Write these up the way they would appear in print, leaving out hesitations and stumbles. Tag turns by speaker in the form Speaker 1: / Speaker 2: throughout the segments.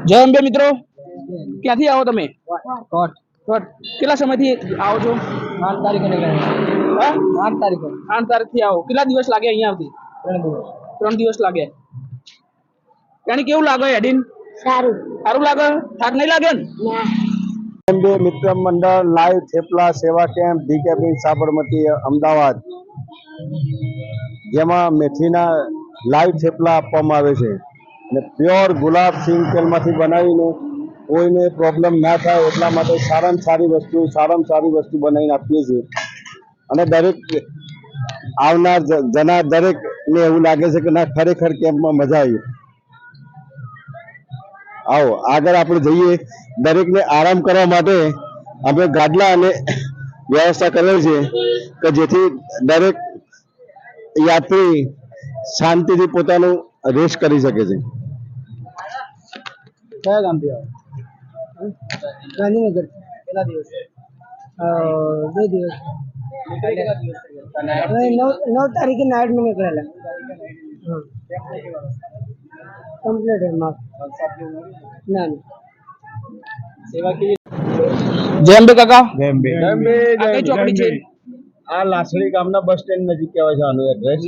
Speaker 1: જય અંબે મિત્રો, ક્યાંથી આવો તમે? કોટ. કેટલા સમયથી આવો છો? 8 તારીખે નીકળ્યા. 8 તારીખે. 8 તારીખથી આવો. કેટલા દિવસ લાગે અહીંયા આવતી? 3 દિવસ. 3 દિવસ લાગે. ત્યાંની કેવું લાગે હેડીન? સારું. સારું લાગે? થાક નહીં લાગે ને? ના.
Speaker 2: અંબે મિત્ર મંડળ લાઈવ થેપલા સેવા camp D cabin Sabarmati Ahmedabad, જેમાં મેથીના લાઈવ થેપલા આપવામાં આવે છે અને પ્યોર ગુલાબ સિંગ તેલમાંથી બનાવીને કોઈને પ્રોબ્લેમ ના થાય એટલા માટે સારામાં સારી વસ્તુ બનાવીને આપીએ છીએ અને દરેક આવનાર જનાર દરેકને એવું લાગે છે કે ના ખરેખર કેમ્પમાં મજા આવી. આવો આગળ આપણે જઈએ. દરેકને આરામ કરવા માટે અમે ગાદલા અને વ્યવસ્થા કરેલ છે કે જેથી દરેક યાત્રી શાંતિથી પોતાનું રેસ્ટ કરી શકે છે.
Speaker 1: કયા ગામથી આવો? ગાંધીનગર. કેટલા દિવસ? 2 દિવસ. 9 તારીખે नाइट में निकलेला. कंप्लीट है माफ. ना सेवा की. जय अंबे काका.
Speaker 2: જય અંબે.
Speaker 1: આ કઈ ચોકડી છે?
Speaker 2: આ લાસડી ગામના બસ સ્ટેન્ડ નજીક કહેવાય છે આનું એડ્રેસ.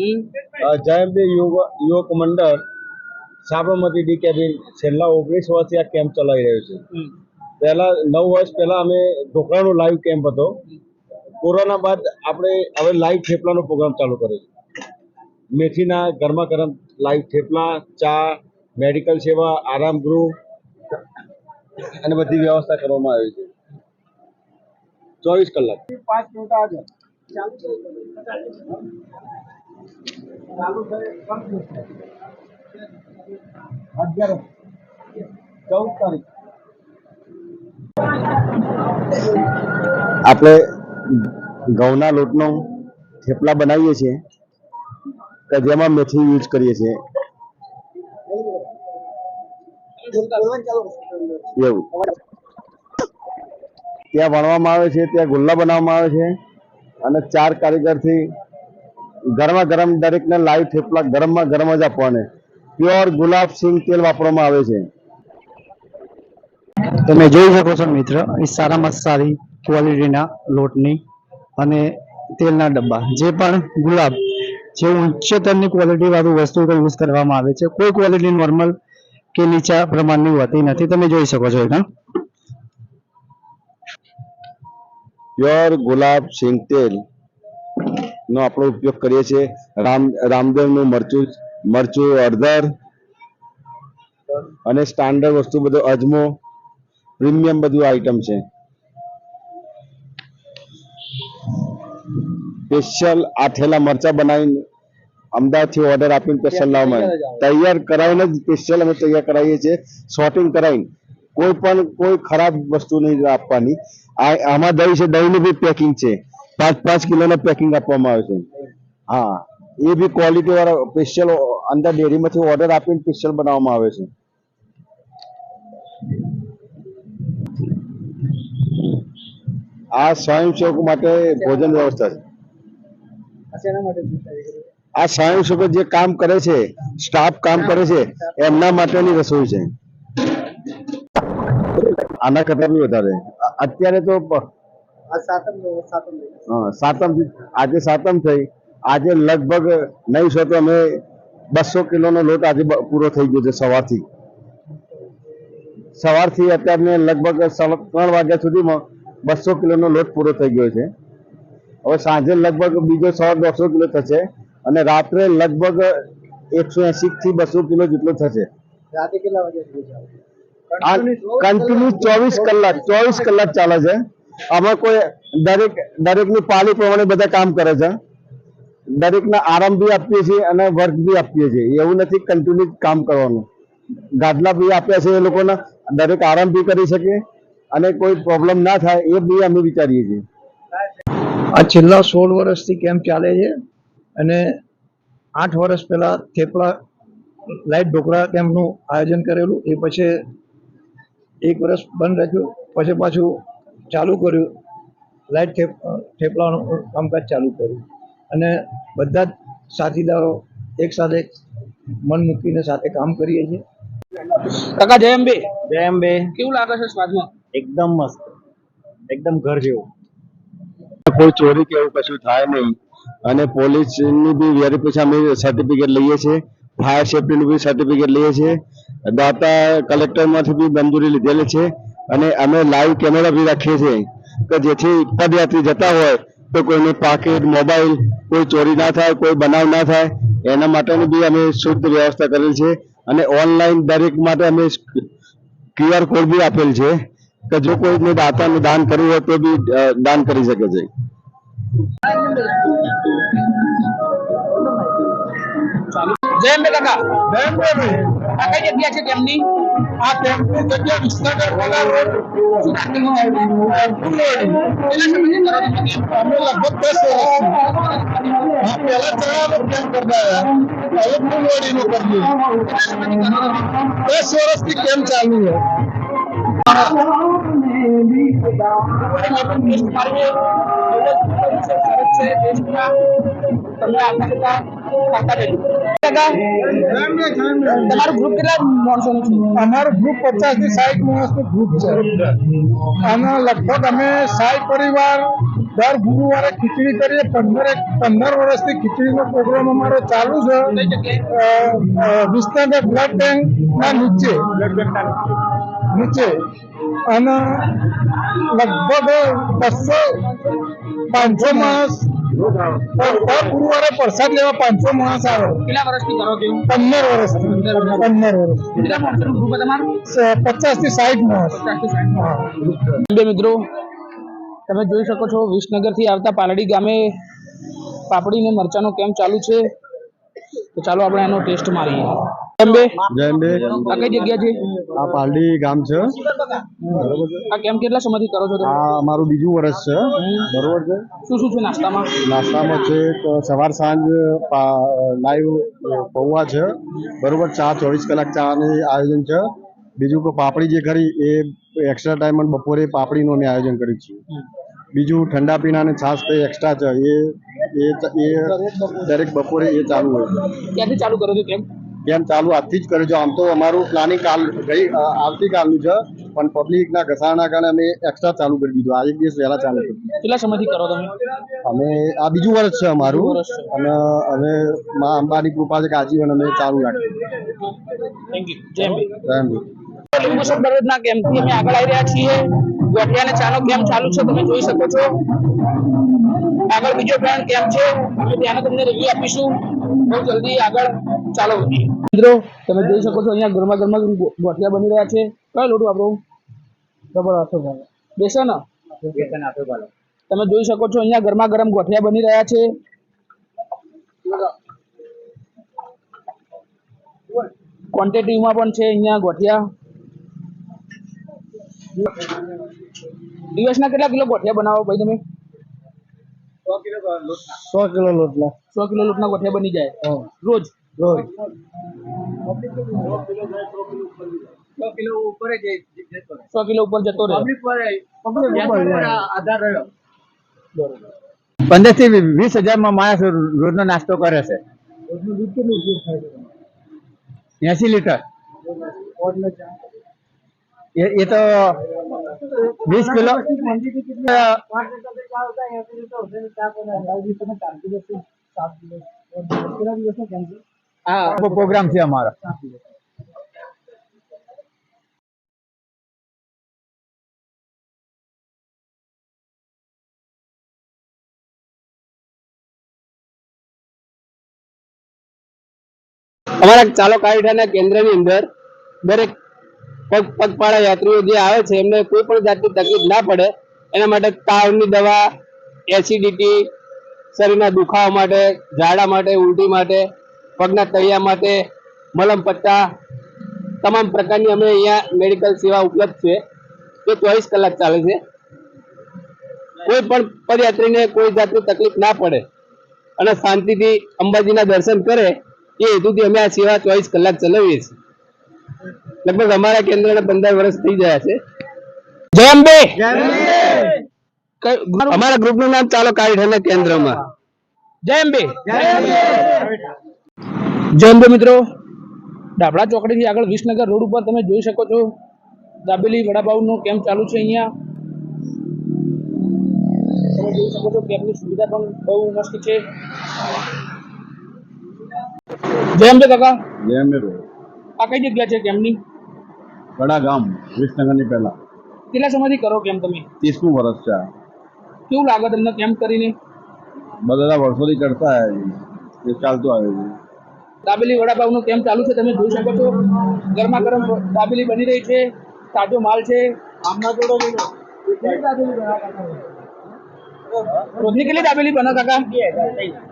Speaker 2: જય અંબે યુવક મંડળ સાબરમતી ડી કેબિન છેલ્લા 19 વર્ષથી આ કેમ્પ ચલાવી રહ્યો છે. પહેલા 9 વર્ષ પહેલા અમે ઢોકળાનો લાઈવ કેમ્પ હતો. કોરોના બાદ આપણે હવે લાઈવ થેપલાનો પ્રોગ્રામ ચાલુ કર્યો છે. મેથીના ગરમા ગરમ લાઈવ થેપલા, ચા, મેડિકલ સેવા, આરામ ગૃહ અને બધી વ્યવસ્થા કરવામાં આવી છે 24 કલાક. 5 મિનિટ આગળ ચાલુ છે. 11 14 તારીખ આપણે ઘઉંના લોટનો થેપલા બનાવીએ છીએ કે જેમાં મેથી યુઝ કરીએ છીએ. એવું ત્યાં વણવામાં આવે છે, ત્યાં ગુલ્લા બનાવવામાં આવે છે અને 4 કારીગરથી ગરમા ગરમ દરેકને લાઈવ થેપલા ગરમમાં ગરમ જ આપવાને પ્યોર ગુલાબ સિંગ તેલ વાપરવામાં આવે છે.
Speaker 3: તમે જોઈ શકો છો મિત્ર, એ સારામાં સારી ક્વોલિટીના લોટની અને તેલના ડબ્બા, જે પણ ગુલાબ જે ઉચ્ચતરની ક્વોલિટી વાળું વસ્તુ યુઝ કરવામાં આવે છે. કોઈ ક્વોલિટી નોર્મલ કે નીચા પ્રમાણની હોતી નથી. તમે જોઈ શકો છો એકદમ
Speaker 2: પ્યોર ગુલાબ સિંગ તેલ નો આપણે ઉપયોગ કરીએ છીએ. રામદેવનું મરચું, હળદર અને સ્ટાન્ડર્ડ વસ્તુ બધું અજમો, પ્રીમિયમ બધું આઈટમ છે. સ્પેશિયલ આ થેલા મરચા બનાવીને અમદાવાદથી ઓર્ડર આપીને સ્પેશિયલ લાવવામાં તૈયાર કરાવીને જ સ્પેશિયલ અમે તૈયાર કરાવીએ છીએ. શોર્ટિંગ કરાવીને કોઈ ખરાબ વસ્તુ નહીં આપવાની. આમાં દહીં છે, દહીંનું બી પેકિંગ છે. 5 કિલોના પેકિંગ આપવામાં આવે છે. હા, એ બી ક્વોલિટી વાળા સ્પેશિયલ અંદર ડેરીમાંથી ઓર્ડર આપીને સ્પેશિયલ બનાવવામાં આવે છે. આ સ્વયંસેવકો માટે ભોજન વ્યવસ્થા છે. આ સ્વયંસેવકો જે કામ કરે છે, સ્ટાફ કામ કરે છે, એમના માટેની રસોઈ છે. આના કરતા બી વધારે અત્યારે તો સાતમ આજે સાતમ થઈ. આજે લગભગ નહીં સો તો અમે 200 કિલોનો લોટ આજે પૂરો થઈ ગયો છે. સવારથી અત્યારે લગભગ 3 વાગ્યા સુધીમાં 200 કિલોનો લોટ પૂરો થઈ ગયો છે. હવે સાંજે લગભગ બીજો 100-150 કિલો થશે અને રાત્રે લગભગ 180 થી 200 કિલો જેટલો થશે.
Speaker 1: રાતે કેટલા વાગે
Speaker 2: કન્ટિન્યુ 24 કલાક ચાલે છે. આમાં કોઈ દરેકની પાલી પ્રમાણે બધા કામ કરે છે. દરેકને આરામ બી આપીએ છીએ અને વર્ક બી આપીએ છીએ. એવું નથી કન્ટિન્યુ કામ કરવાનું. ગાદલા બી આપ્યા છે એ લોકોને, દરેક આરામ બી કરી શકે અને કોઈ પ્રોબ્લેમ ના થાય એ બી અમે વિચારીએ છીએ.
Speaker 3: આ છેલ્લા 16 વર્ષથી કેમ્પ ચાલે છે અને 8 વર્ષ પહેલા થેપલા લાઈટ ઢોકળા કેમ્પનું આયોજન કરેલું. એ પછી 1 વર્ષ બંધ રાખ્યું, પછી પાછું ચાલુ કર્યું. લાઈટ થેપલાનું કામકાજ ચાલુ કર્યું અને બધા જ સાથીદારો એક સાથે મન મૂકીને સાથે કામ કરીએ છીએ.
Speaker 1: કાકા જય અંબે.
Speaker 2: જય અંબે.
Speaker 1: કેવું લાગે છે સ્વાદમાં?
Speaker 2: એકદમ મસ્ત, એકદમ ઘર જેવું. કોઈ ચોરી કે એવું કશું થાય નહીં અને પોલીસની બી વેરિફિકેશન અમે સર્ટિફિકેટ લઈએ છીએ, ફાયર સેફ્ટીનું બી સર્ટિફિકેટ લઈએ છીએ, દાતા કલેક્ટરમાંથી બી મંજૂરી લીધેલી છે અને અમે લાઈવ કેમેરા બી રાખીએ છીએ કે જેથી પદયાત્રી જતા હોય તો કોઈને પાકીટ મોબાઈલ કોઈ ચોરી ના થાય, કોઈ બનાવ ના થાય એના માટેની બી અમે શુદ્ધ વ્યવસ્થા કરેલી છે અને ઓનલાઈન દરેક માટે અમે QR કોડ બી આપેલ છે કે જો કોઈને દાતાનું દાન કરવું હોય તો બી દાન કરી શકે છે.
Speaker 1: જય અંબે કાકા. આ કઈ જગ્યા છે કેમ્પની?
Speaker 2: આ કેમ્પની જગ્યા વિસનગર વાલા રોડ અમે લગભગ 10 વર્ષ પહેલા ચણાનો કેમ્પ કરતા હતા, હવે ફૂલવાડીનો કરીએ. 10 વર્ષથી કેમ્પ ચાલુ છે.
Speaker 1: તમારું ગ્રુપ કેટલા માણસોનું છે?
Speaker 2: અમારું ગ્રુપ 50 થી 60 માણસનું ગ્રુપ છે અને લગભગ અમે 60 પરિવાર દર ગુરુવારે ખીચડી કરીએ. 15 વર્ષથી ખીચડીનો પ્રોગ્રામ અમારો ચાલુ છે. વિસનગર બ્લડ બેંક ના નીચે અને લગભગ 500 માણસ દર ગુરુવારે પ્રસાદ લેવા 500 માણસ આવે.
Speaker 1: કેટલા વર્ષથી કરો છો?
Speaker 2: 15 વર્ષથી. 15 વર્ષ.
Speaker 1: કેટલા માણસોનું ગ્રુપ છે તમારું?
Speaker 2: 50 થી 60 માણસ.
Speaker 1: બે મિત્રો તમે જોઈ શકો છો વિસનગર થી આવતા પાલડી ગામે પાપડી ને મરચાનો કેમ્પ ચાલુ છે, તો ચાલો આપણે એનો ટેસ્ટ મારીએ.
Speaker 2: જય અંબે.
Speaker 1: આ કઈ જગ્યા છે?
Speaker 2: આ પાલડી ગામ છે.
Speaker 1: આ કેમ્પ કેટલા સમયથી કરો છો તમે?
Speaker 2: આ અમારું બીજું વર્ષ છે. બરોબર છે.
Speaker 1: શું શું છે નાસ્તામાં?
Speaker 2: નાસ્તામાં છે તો સવાર સાંજ લાઈવ પૌવા છે. બરોબર. ચા 24 કલાક ચાની આયોજન છે. બીજું કે પાપડી જે ખરી એ એક્સ્ટ્રા ટાઈમ બપોરે પાપડીનું અમે આયોજન કર્યું છે. બીજું ઠંડા પીણા અને છાશ તો એક્સ્ટ્રા છે, એ દરેક બપોરે એ ચાલુ હોય છે.
Speaker 1: ક્યાંથી ચાલુ કરો છો કેમ્પ?
Speaker 2: કેમ ચાલુ આજથી જ કર્યું છે. આમ તો અમારું પ્લાનિંગ આવતીકાલનું છે પણ પબ્લિકના ઘસારના કારણે અમે એક્સ્ટ્રા ચાલુ કરી દીધું. આ એક દિવસ વહેલા ચાલુ કરી દીધું.
Speaker 1: કેટલા સમયથી કરો તમે?
Speaker 2: અમે આ બીજું વર્ષ છે અમારું અને હવે મા અંબાની કૃપા છે કે આજીવન અમે ચાલુ રાખીએ.
Speaker 1: Thank you. જય અંબે.
Speaker 2: જય અંબે.
Speaker 1: લીંબુ શરબતના કેમ્પથી અમે આગળ આવી રહ્યા છીએ. ગોઠિયા અને ચાનો કેમ્પ ચાલુ છે, તમે જોઈ શકો છો. આગળ બીજો પણ કેમ્પ છે, અમે ત્યાંનો તમને રિવ્યુ આપીશું બહુ જલ્દી. આગળ ચાલો મિત્રો તમે જોઈ શકો છો અહીંયા ગરમા ગરમા ગોઠિયા બની રહ્યા છે. કયો લોટ વાપરો? ડબલ આથો ભાલો. બેસન આથો ભાલો. તમે જોઈ શકો છો અહીંયા ગરમા ગરમ ગોઠિયા બની રહ્યા છે. ક્વોન્ટિટીમાં પણ છે અહીંયા ગોઠિયા. દિવસના કેટલા કિલો ગોઠિયા બનાવો ભાઈ તમે?
Speaker 2: 100 કિલો લોટના.
Speaker 1: 100 કિલો લોટના ગોઠિયા બની જાય રોજ? 100 કિલો ઉપર જતો રહે.
Speaker 3: 15 થી 20 હજારમાં માણસ રોજનો નાસ્તો કરે છે. 80 લીટર. એ તો 20 કિલો. હા પ્રોગ્રામ છે અમારો.
Speaker 4: અમારા ચાલો કારીઠાના કેન્દ્રની અંદર દરેક પગપાળા યાત્રીઓ જે આવે છે એમને કોઈ પણ જાતની તકલીફ ના પડે એના માટે તાવની દવા, એસિડિટી, શરીરના દુખાવા માટે, ઝાડા માટે, ઉલટી માટે, પગના તળિયા માટે, મલમ પટ્ટા, તમામ પ્રકારની અમે અહીંયા મેડિકલ સેવા ઉપલબ્ધ છે. તે 24 કલાક ચાલે છે. કોઈ પણ પદયાત્રીને કોઈ જાતની તકલીફ ના પડે અને શાંતિથી અંબાજીના દર્શન કરે એ હેતુથી અમે આ સેવા 24 કલાક ચલાવીએ છીએ. લગભગ અમારા કેન્દ્રને 15 વર્ષ થઈ ગયા છે. જય અંબે. અમારા ગ્રુપનું નામ ચાલો કારીઠાના કેન્દ્રમાં.
Speaker 1: જય અંબે. જય અંબે મિત્રો ડાબડા ચોકડીથી આગળ વિસનગર રોડ ઉપર તમે જોઈ શકો છો દાબેલી વડાપાઉંનો કેમ્પ ચાલુ છે અહીંયા. તમે જોઈ શકો છો કેમ્પની સુવિધા પણ બહુ મસ્ત છે. જય અંબે કાકા,
Speaker 2: જય અંબે.
Speaker 1: આ કઈ જગ્યા છે કેમ્પની?
Speaker 2: વડા ગામ વિસનગરની પહેલા
Speaker 1: કેટલા સમયથી કરો કેમ્પ તમે?
Speaker 2: 30મું વર્ષ છે.
Speaker 1: કેવું લાગે તમને કેમ્પ કરીને?
Speaker 2: બધા વર્ષોથી કરતા આવ્યા છે, ચાલતું આવે છે.
Speaker 1: દાબેલી વડાપાઉંનો કેમ્પ ચાલુ છે, તમે જોઈ શકો છો. ગરમા ગરમ દાબેલી બની રહી છે, તાજો માલ છે. રોજની કેટલી દાબેલી બને કાકા?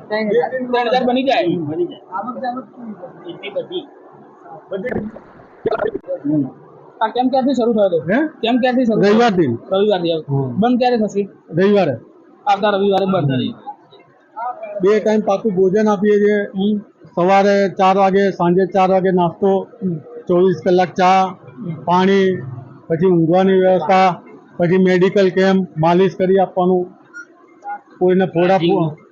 Speaker 1: 3000 બની જાય. આ કેમ્પ ક્યારથી શરૂ થયો હતો? કેમ્પ ક્યારથી શરૂ?
Speaker 3: રવિવારથી.
Speaker 1: રવિવારથી. બંધ ક્યારે થશે?
Speaker 3: રવિવારે
Speaker 1: આવતા રવિવારે બંધ થશે.
Speaker 3: 2 ટાઈમ પાકું ભોજન આપીએ છીએ. સવારે 4 વાગે, સાંજે 4 વાગે નાસ્તો, 24 કલાક ચા, પાણી, પછી ઊંઘવાની વ્યવસ્થા, પછી મેડિકલ કેમ્પ, માલિશ કરી આપવાનું, કોઈને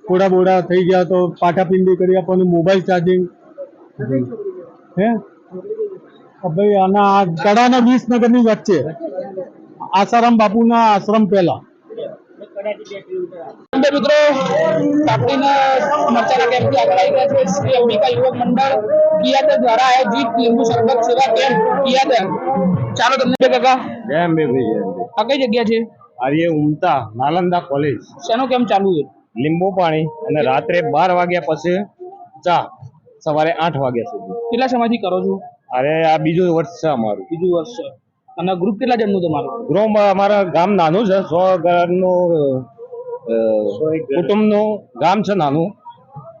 Speaker 3: ફોડા બોડા થઈ ગયા તો પાટાપિંડી કરી આપવાનું, મોબાઈલ ચાર્જિંગ. હે ભાઈ આના ગળાના વિસનગરની વચ્ચે આસારામ બાપુના આશ્રમ પહેલા.
Speaker 1: મિત્રો તાપડીના મરચાના કેમ્પથી આગળ આવી ગયા છે શ્રી અંબિકા યુવક મંડળ કિયાદર દ્વારા આયોજિત લીંબુ શરબત સેવા કેમ્પ કિયાદર. ચાલો તમને કાકા.
Speaker 2: જય અંબે ભાઈ, જય અંબે.
Speaker 1: આ કઈ જગ્યા છે?
Speaker 2: આર્ય ઉમતા નાલંદા કોલેજ.
Speaker 1: શેનો કેમ્પ ચાલુ છે?
Speaker 2: લીંબુ પાણી અને રાત્રે 12 વાગ્યા પછી ચા, સવારે 8 વાગ્યા સુધી.
Speaker 1: કેટલા સમયથી કરો છો?
Speaker 2: અરે આ બીજું વર્ષ છે અમારું.
Speaker 1: બીજું વર્ષ છે. અને ગ્રુપ કેટલા જણનું તમારું?
Speaker 2: ગ્રુપ અમારા ગામ નાનું છે, 100 ઘરનું કુટુંબનું ગામ છે નાનું,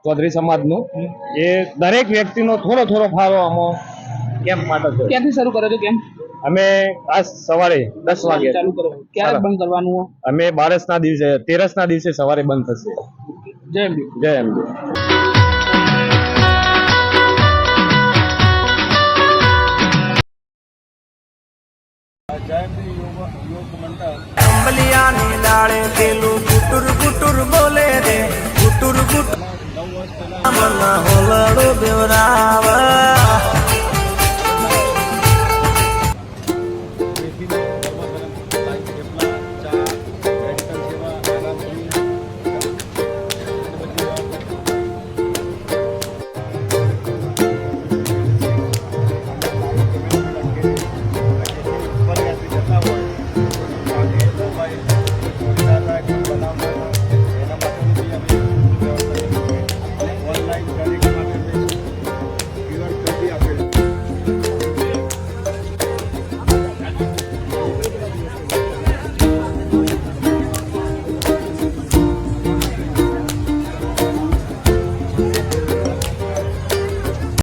Speaker 2: ચૌધરી સમાજનું. એ દરેક વ્યક્તિનો થોડો થોડો ફાળો આમાં કેમ્પ માટે છે.
Speaker 1: ક્યાંથી શરૂ કર્યો છો કેમ્પ?
Speaker 2: અમે આજ સવારે 10 વાગે
Speaker 1: ચાલુ કરો. ક્યારે બંધ કરવાનું?
Speaker 2: અમે 12ના દિવસે 13ના દિવસે સવારે બંધ થશે.
Speaker 1: જય અંબે.
Speaker 2: જય અંબે.
Speaker 5: અંબલિયાની લાળે પેલું ગુટુર ગુટુર બોલે રે, ગુટુર ગુટુર મન હોલડો દેવરાવા.